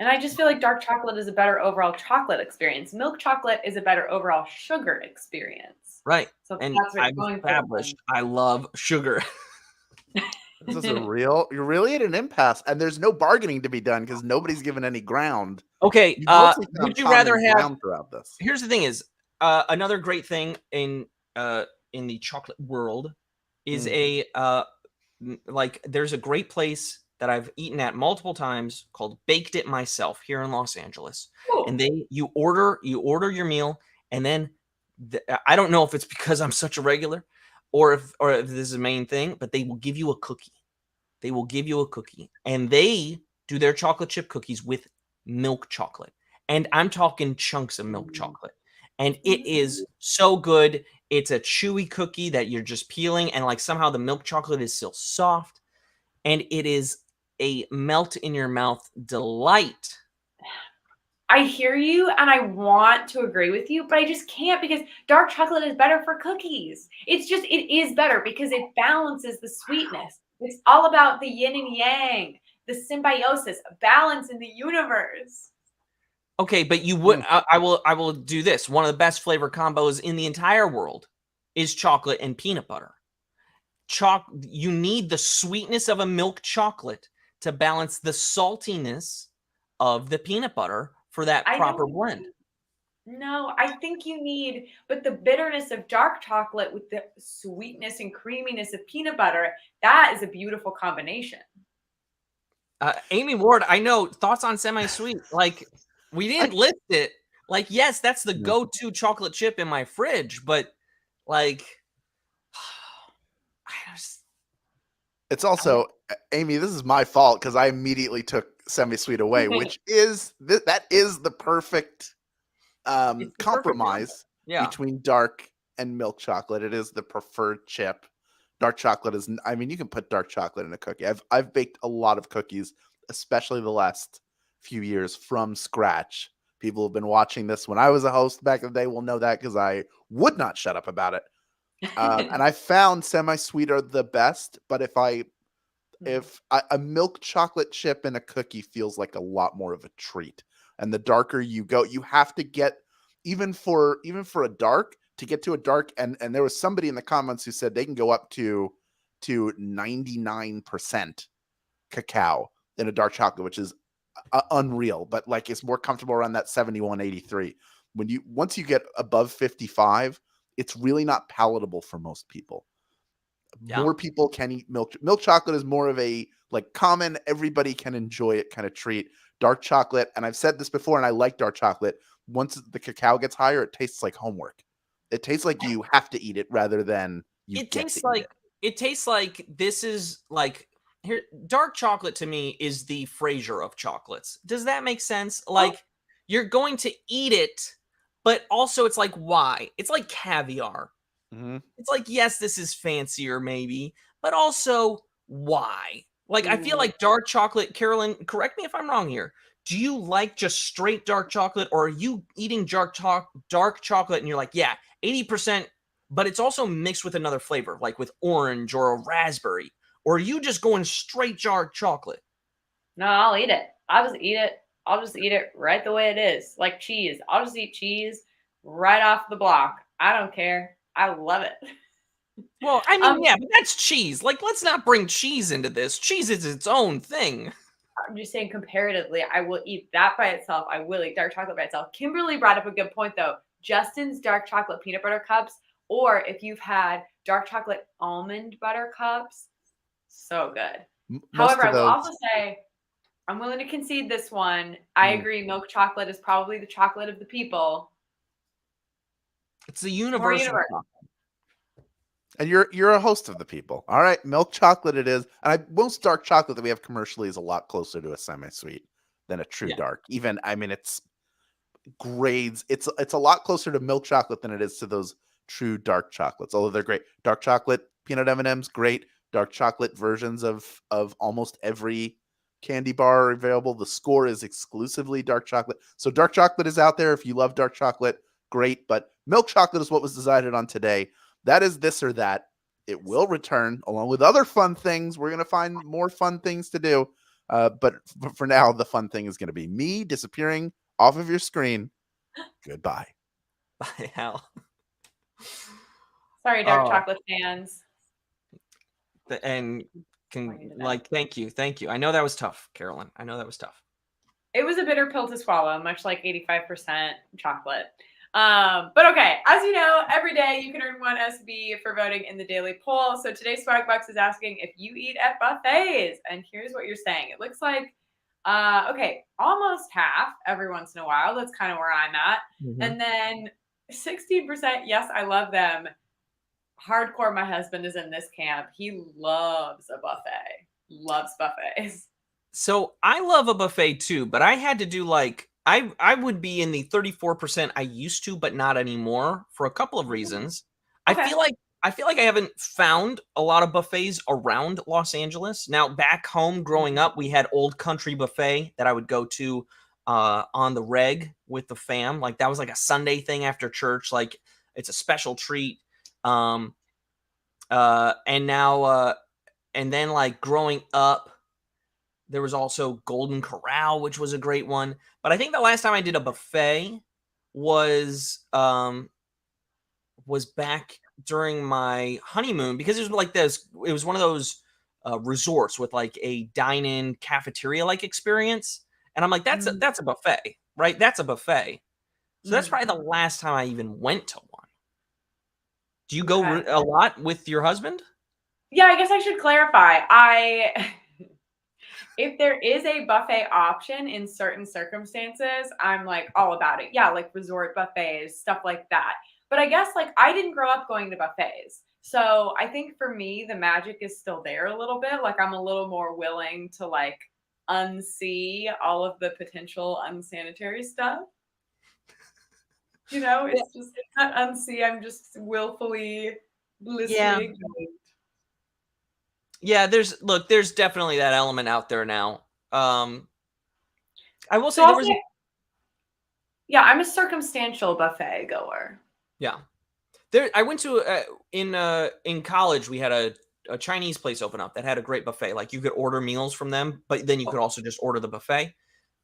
And I just feel like dark chocolate is a better overall chocolate experience. Milk chocolate is a better overall sugar experience. Right. So And that's what I've established I love sugar. This is you're really at an impasse, and there's no bargaining to be done because nobody's given any ground. Okay. Would you rather have? Throughout this? Here's the thing: is another great thing in the chocolate world is like there's a great place that I've eaten at multiple times called Baked It Myself here in Los Angeles. Ooh. And you order your meal, and then I don't know if it's because I'm such a regular or if this is the main thing, but they will give you a cookie. They will give you a cookie, and they do their chocolate chip cookies with milk chocolate. And I'm talking chunks of milk chocolate. And it is so good. It's a chewy cookie that you're just peeling, and like somehow the milk chocolate is still soft. And it is a melt in your mouth delight. I hear you and I want to agree with you, but I just can't because dark chocolate is better for cookies. It is better because it balances the sweetness. It's all about the yin and yang, the symbiosis, balance in the universe. Okay, but you would I will do this. One of the best flavor combos in the entire world is chocolate and peanut butter. You need the sweetness of a milk chocolate to balance the saltiness of the peanut butter for that proper blend. No, I think you need, but the bitterness of dark chocolate with the sweetness and creaminess of peanut butter, that is a beautiful combination. Amy Ward, I know, thoughts on semi-sweet. Like, we didn't list it. Like, yes, that's the go-to chocolate chip in my fridge, but like, it's also, Amy, this is my fault because I immediately took semi-sweet away, which is that is the perfect compromise between dark and milk chocolate. It is the preferred chip. Dark chocolate is, I mean, you can put dark chocolate in a cookie. I've baked a lot of cookies, especially the last few years, from scratch. People have been watching this when I was a host back in the day will know that because I would not shut up about it. And I found semi-sweet are the best, but if a milk chocolate chip in a cookie feels like a lot more of a treat. And the darker you go, you have to get even for a dark to get to a dark. And there was somebody in the comments who said they can go up to 99% cacao in a dark chocolate, which is unreal. But like it's more comfortable around that 71, 83. Once you get above 55, it's really not palatable for most people. Yeah. More people can eat milk. Milk chocolate is more of a like common, everybody can enjoy it kind of treat. Dark chocolate, and I've said this before, and I like dark chocolate. Once the cacao gets higher, it tastes like homework. It tastes like you have to eat it rather than you it get tastes to like eat it tastes like this is like here. Dark chocolate to me is the Frasier of chocolates. Does that make sense? Like you're going to eat it, but also it's like why? It's like caviar. Mm-hmm. It's like, yes, this is fancier maybe, but also why? Like, I feel like dark chocolate, Carolyn, correct me if I'm wrong here. Do you like just straight dark chocolate, or are you eating dark chocolate and you're like, yeah, 80%, but it's also mixed with another flavor, like with orange or a raspberry? Or are you just going straight dark chocolate? No, I'll eat it. I'll just eat it. I'll just eat it right the way it is, like cheese. I'll just eat cheese right off the block. I don't care. I love it. Well, I mean, yeah, but that's cheese. Like, let's not bring cheese into this. Cheese is its own thing. I'm just saying comparatively, I will eat that by itself. I will eat dark chocolate by itself. Kimberly brought up a good point though. Justin's dark chocolate peanut butter cups, or if you've had dark chocolate almond butter cups, so good. However, I will also say I'm willing to concede this one. I agree. Milk chocolate is probably the chocolate of the people. It's a universal. And you're a host of the people. All right, milk chocolate it is. And most dark chocolate that we have commercially is a lot closer to a semi-sweet than a true dark. Even, I mean, it's grades. It's a lot closer to milk chocolate than it is to those true dark chocolates. Although they're great. Dark chocolate peanut M&Ms, great. Dark chocolate versions of almost every candy bar are available. The score is exclusively dark chocolate. So dark chocolate is out there. If you love dark chocolate, great. But milk chocolate is what was decided on today. That is this or that. It will return along with other fun things. We're going to find more fun things to do. But for now, the fun thing is going to be me disappearing off of your screen. Goodbye. Bye, Hal. Sorry, dark chocolate fans. And thank you. I know that was tough, Carolyn. I know that was tough. It was a bitter pill to swallow, much like 85% chocolate. But okay, as you know, every day you can earn 1 SB for voting in the daily poll. So today Swagbucks is asking if you eat at buffets, and here's what you're saying. It looks like, okay, almost half every once in a while. That's kind of where I'm at. Mm-hmm. And then 16%, yes, I love them. Hardcore, my husband is in this camp. He loves a buffet. Loves buffets. So I love a buffet too, but I had to do like, I would be in the 34% I used to, but not anymore for a couple of reasons. Okay. I feel like I haven't found a lot of buffets around Los Angeles. Now, back home growing up, we had Old Country Buffet that I would go to on the reg with the fam. Like that was like a Sunday thing after church. Like it's a special treat. And now, and then like growing up, there was also Golden Corral, which was a great one. But I think the last time I did a buffet was back during my honeymoon, because it was like this. It was one of those resorts with like a dine-in cafeteria like experience, and I'm like, that's a buffet, right? That's a buffet. So that's probably the last time I even went to one. Do you go a lot with your husband? Yeah, I guess I should clarify. If there is a buffet option in certain circumstances, I'm like all about it. Yeah, like resort buffets, stuff like that. But I guess like I didn't grow up going to buffets. So I think for me, the magic is still there a little bit. Like I'm a little more willing to like unsee all of the potential unsanitary stuff. You know, it's just it's not unsee. I'm just willfully, blissfully ignorant. Yeah, there's definitely that element out there now. I will say I'm a circumstantial buffet goer. Yeah. I went to in college we had a Chinese place open up that had a great buffet. Like you could order meals from them, but then you could also just order the buffet.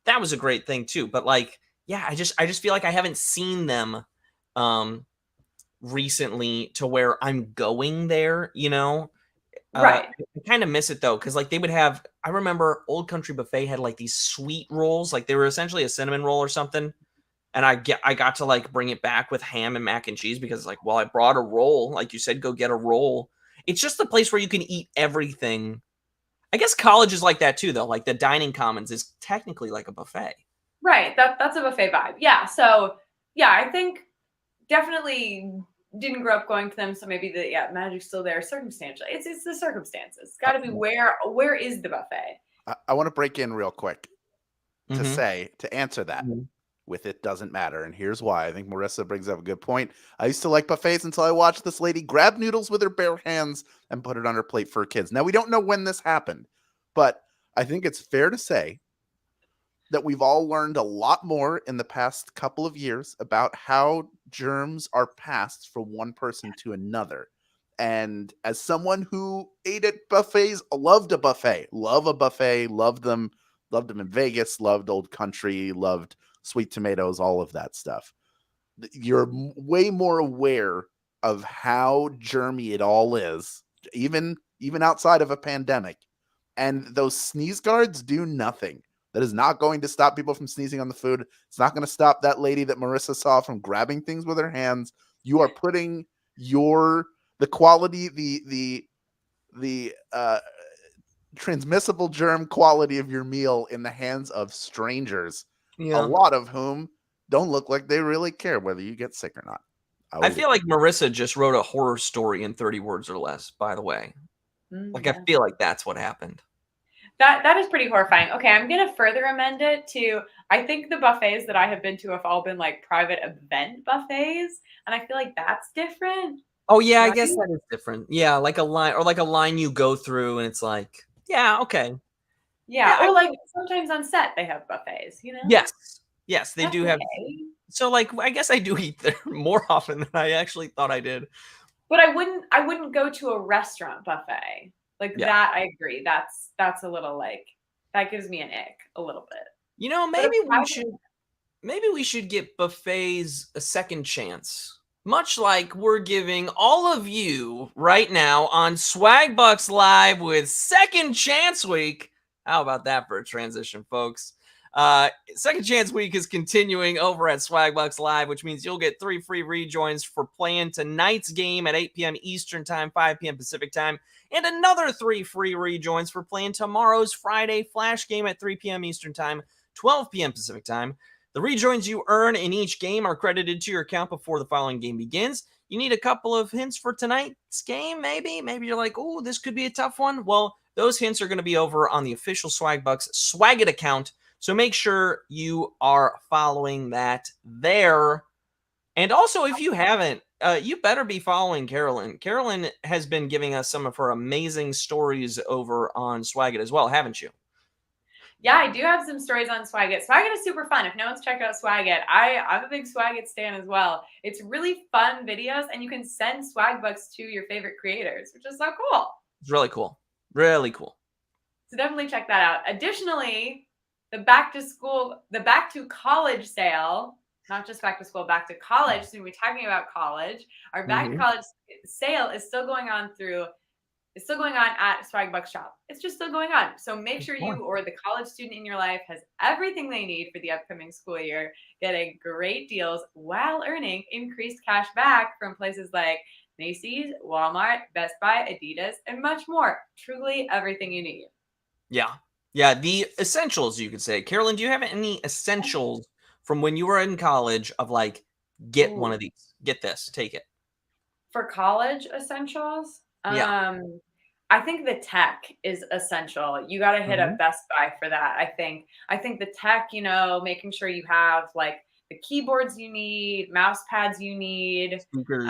That was a great thing too. But like, yeah, I just feel like I haven't seen them recently to where I'm going there, you know? Right. I kind of miss it though, because like they would have, I remember Old Country Buffet had like these sweet rolls, like they were essentially a cinnamon roll or something. And I got to like bring it back with ham and mac and cheese because like, well, I brought a roll. Like you said, go get a roll. It's just a place where you can eat everything. I guess college is like that too, though. Like the dining commons is technically like a buffet. Right. That's a buffet vibe. Yeah. So yeah, I think definitely didn't grow up going to them. So maybe the magic's still there circumstantially. It's the circumstances. It's got to be where is the buffet? I want to break in real quick to answer that. With it doesn't matter. And here's why. I think Marissa brings up a good point. I used to like buffets until I watched this lady grab noodles with her bare hands and put it on her plate for her kids. Now, we don't know when this happened, but I think it's fair to say that we've all learned a lot more in the past couple of years about how germs are passed from one person to another. And as someone who ate at buffets, loved a buffet, loved them in Vegas, loved Old Country, loved Sweet Tomatoes, all of that stuff. You're way more aware of how germy it all is, even outside of a pandemic. And those sneeze guards do nothing. That is not going to stop people from sneezing on the food. It's not going to stop that lady that Marissa saw from grabbing things with her hands. You are putting the quality, the transmissible germ quality of your meal in the hands of strangers, a lot of whom don't look like they really care whether you get sick or not. I feel like Marissa just wrote a horror story in 30 words or less, by the way. Like, I feel like that's what happened. That is pretty horrifying. Okay, I'm going to further amend it to, I think the buffets that I have been to have all been like private event buffets. And I feel like that's different. Oh, yeah, right? I guess that is different. Yeah, like a line you go through and it's like, yeah, okay. Yeah, or like sometimes on set they have buffets, you know? Yes, they do have. So like, I guess I do eat there more often than I actually thought I did. But I wouldn't go to a restaurant buffet. Like that, I agree. That's a little like, that gives me an ick a little bit. You know, maybe we should get buffets a second chance. Much like we're giving all of you right now on Swagbucks Live with Second Chance Week. How about that for a transition, folks? Second Chance Week is continuing over at Swagbucks Live, which means you'll get 3 free rejoins for playing tonight's game at 8 p.m. Eastern Time, 5 p.m. Pacific Time, and another 3 free rejoins for playing tomorrow's Friday Flash game at 3 p.m. Eastern Time, 12 p.m. Pacific Time. The rejoins you earn in each game are credited to your account before the following game begins. You need a couple of hints for tonight's game, maybe? Maybe you're like, oh, this could be a tough one. Well, those hints are going to be over on the official Swagbucks Swagit account, so make sure you are following that there. And also, if you haven't, you better be following Carolyn. Carolyn has been giving us some of her amazing stories over on Swagit as well, haven't you? Yeah, I do have some stories on Swagit. Swagit is super fun. If no one's checked out Swagit, I'm a big Swagit stan as well. It's really fun videos, and you can send Swagbucks to your favorite creators, which is so cool. It's really cool. Really cool. So definitely check that out. Additionally, the back to college sale, not just back to school, back to college. So we're talking about college. Our back to college sale is still going on at Swagbucks Shop. It's just still going on. So make sure you or the college student in your life has everything they need for the upcoming school year, getting great deals while earning increased cash back from places like Macy's, Walmart, Best Buy, Adidas, and much more. Truly everything you need. Yeah, the essentials, you could say. Carolyn, do you have any essentials from when you were in college of like, get one of these, get this, take it? For college essentials? Yeah. I think the tech is essential. You got to hit up Best Buy for that. I think the tech, making sure you have like the keyboards you need, mouse pads you need, speakers,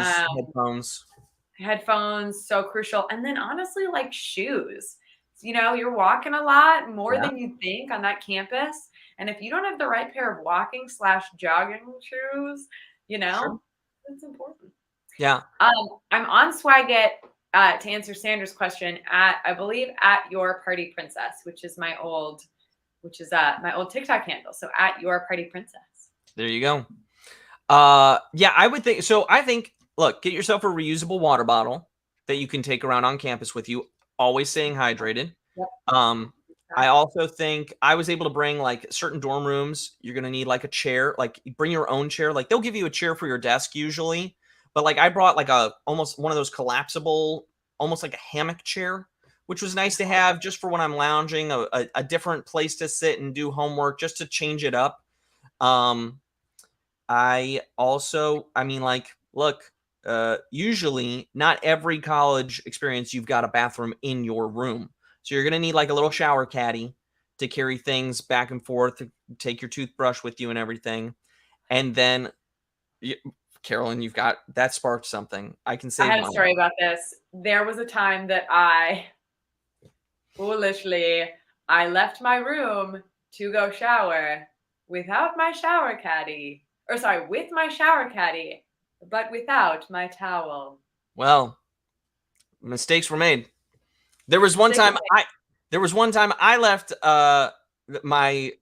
headphones, so crucial. And then honestly, like shoes. You're walking a lot more than you think on that campus. And if you don't have the right pair of walking/jogging shoes, it's important. Yeah. I'm on Swagit to answer Sandra's question I believe at Your Party Princess, which is my old TikTok handle. So at Your Party Princess. There you go. Yeah, I would think so. I think, look, get yourself a reusable water bottle that you can take around on campus with you, always staying hydrated. Yep. I also think I was able to bring like certain dorm rooms. You're going to need like a chair, like bring your own chair. Like they'll give you a chair for your desk usually. But like I brought like almost one of those collapsible, almost like a hammock chair, which was nice to have just for when I'm lounging, a different place to sit and do homework, just to change it up. Usually not every college experience, you've got a bathroom in your room. So you're going to need like a little shower caddy to carry things back and forth, to take your toothbrush with you and everything. And then Carolyn, that sparked something. I can say I had a story about this. There was a time that I foolishly left my room to go shower without my shower caddy. With my shower caddy, but without my towel. Well, mistakes were made. There was one time I left my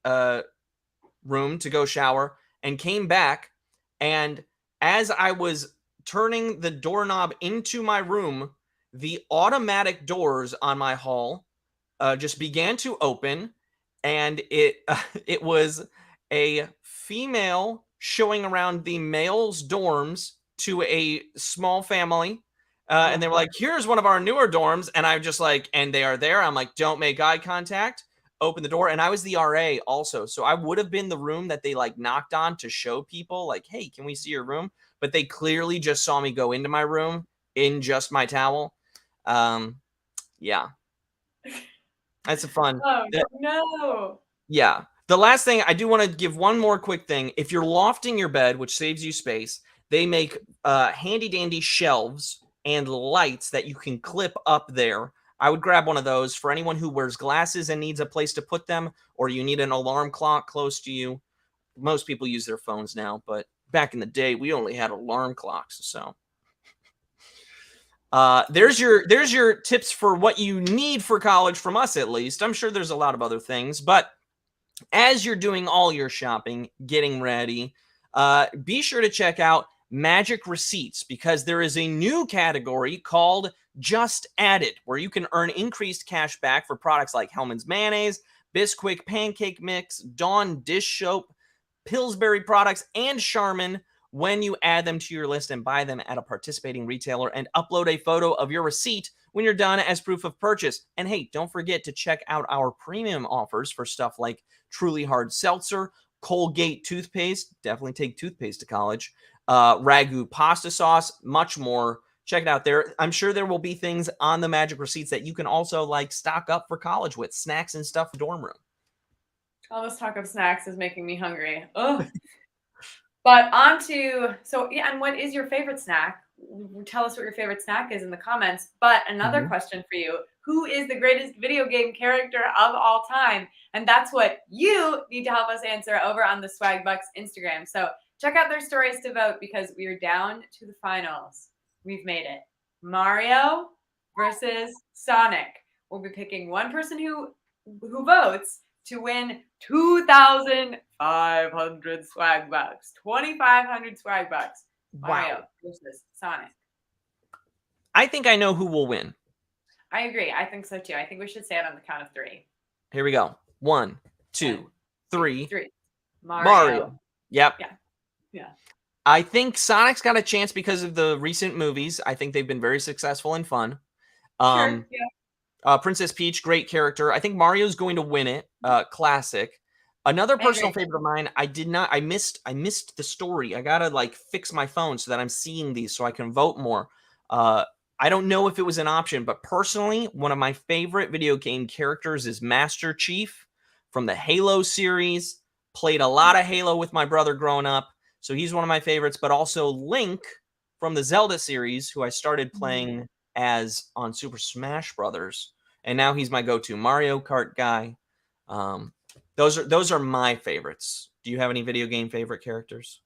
room to go shower and came back, and as I was turning the doorknob into my room, the automatic doors on my hall just began to open, and it was a female showing around the male's dorms to a small family. And they were like, here's one of our newer dorms. And I'm just like, and they are there. I'm like, don't make eye contact. Open the door. And I was the RA also. So I would have been the room that they like knocked on to show people like, hey, can we see your room? But they clearly just saw me go into my room in just my towel. Yeah. That's a fun. Oh, no. Yeah. The last thing I do want to give one more quick thing. If you're lofting your bed, which saves you space, they make handy dandy shelves and lights that you can clip up there. I would grab one of those for anyone who wears glasses and needs a place to put them, or you need an alarm clock close to you. Most people use their phones now, but back in the day, we only had alarm clocks. So there's your tips for what you need for college from us, at least. I'm sure there's a lot of other things, but as you're doing all your shopping, getting ready, be sure to check out Magic Receipts, because there is a new category called Just Added, where you can earn increased cash back for products like Hellman's Mayonnaise, Bisquick Pancake Mix, Dawn Dish Soap, Pillsbury products, and Charmin when you add them to your list and buy them at a participating retailer and upload a photo of your receipt when you're done as proof of purchase. And hey, don't forget to check out our premium offers for stuff like Truly Hard Seltzer, Colgate toothpaste, definitely take toothpaste to college, Ragu pasta sauce, much more. Check it out there. I'm sure there will be things on the Magic Receipts that you can also like stock up for college with, snacks and stuff for dorm room. All this talk of snacks is making me hungry. Ugh. But on to, so yeah, and what is your favorite snack? Tell us what your favorite snack is in the comments. But another question for you, who is the greatest video game character of all time? And that's what you need to help us answer over on the Swagbucks Instagram. So check out their stories to vote, because we are down to the finals. We've made it. Mario versus Sonic. We'll be picking one person who votes to win 2,500 Swagbucks, 2,500 Swagbucks. Mario versus Sonic. I think I know who will win. I agree. I think so too. I think we should say it on the count of three. Here we go. 1, 2, 3. Mario. Yep. Yeah. I think Sonic's got a chance because of the recent movies. I think they've been very successful and fun. Sure. Yeah. Princess Peach, great character. I think Mario's going to win it. Classic. Another personal favorite of mine. I missed the story. I gotta like fix my phone so that I'm seeing these so I can vote more. I don't know if it was an option, but personally, one of my favorite video game characters is Master Chief from the Halo series. Played a lot of Halo with my brother growing up, so he's one of my favorites. But also Link from the Zelda series, who I started playing as on Super Smash Brothers, and now he's my go-to Mario Kart guy. Those are my favorites. Do you have any video game favorite characters?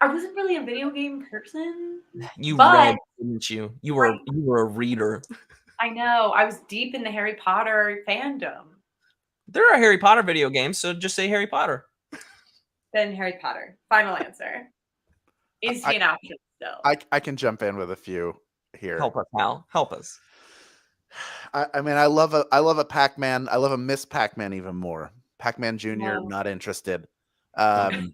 I wasn't really a video game person. You read, didn't you? You were a reader. I know. I was deep in the Harry Potter fandom. There are Harry Potter video games, so just say Harry Potter. Then Harry Potter. Final answer. Is he an option still? I can jump in with a few here. Help us, Hal. Help us. I mean, I love a Pac-Man. I love a Miss Pac-Man even more. Pac-Man Jr. Not interested. I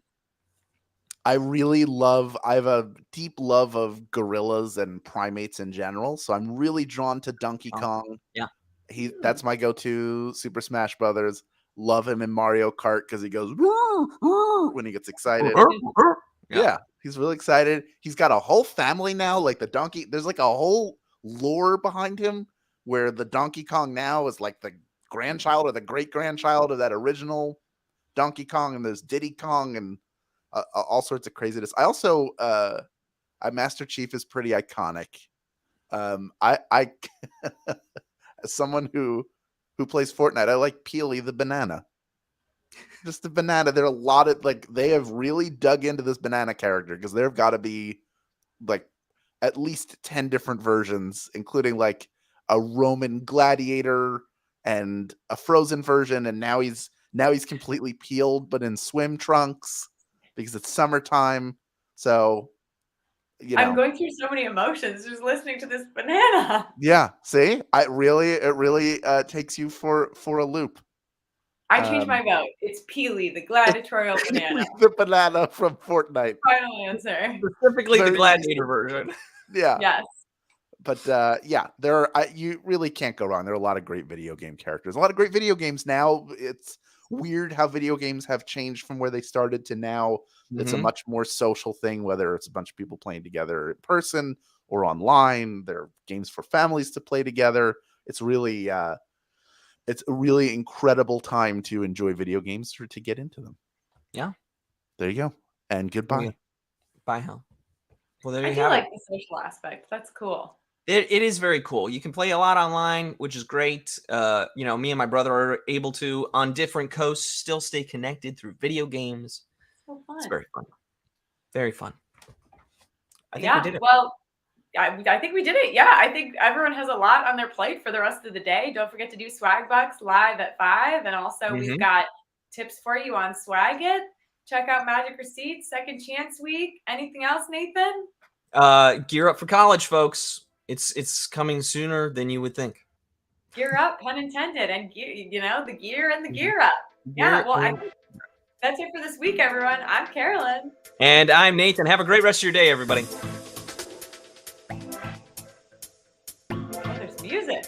have a deep love of gorillas and primates in general. So I'm really drawn to Donkey Kong. Yeah. That's my go-to Super Smash Brothers. Love him in Mario Kart because he goes when he gets excited. Yeah, he's really excited. He's got a whole family now. Like the donkey, there's like a whole lore behind him where the Donkey Kong now is like the grandchild or the great-grandchild of that original Donkey Kong, and there's Diddy Kong and all sorts of craziness. I also Master Chief is pretty iconic. I as someone who plays Fortnite, I like Peely the banana. Just the banana. There are a lot of they have really dug into this banana character because there have got to be like at least 10 different versions, including like a Roman gladiator and a Frozen version, and now he's completely peeled but in swim trunks because it's summertime. So, you know, I'm going through so many emotions just listening to this banana. yeah. See, it really takes you for a loop. I changed my vote. It's Peely, the gladiatorial banana. The banana from Fortnite. Final answer. Specifically the Very gladiator version. Yeah. Yes. But yeah, you really can't go wrong. There are a lot of great video game characters. A lot of great video games now. It's weird how video games have changed from where they started to now. It's a much more social thing, whether it's a bunch of people playing together in person or online. There are games for families to play together. It's really it's a really incredible time to enjoy video games or to get into them. Yeah. There you go. And goodbye. Bye, Hal. Well, there I you do have like it. the social aspect. That's cool. It is very cool. You can play a lot online, which is great. You know, me and my brother are able to, on different coasts, still stay connected through video games. So fun. It's very fun. Very fun. I think Yeah. we did it. Well, I think we did it. Yeah. I think everyone has a lot on their plate for the rest of the day. Don't forget to do Swagbucks live at 5. And also we've got tips for you on Swag It. Check out Magic Receipts, Second Chance Week. Anything else, Nathan? Gear up for college, folks. It's coming sooner than you would think. Gear up, pun intended, and the gear and the gear up. Yeah, well, I think that's it for this week, everyone. I'm Carolyn. And I'm Nathan. Have a great rest of your day, everybody. Oh, there's music.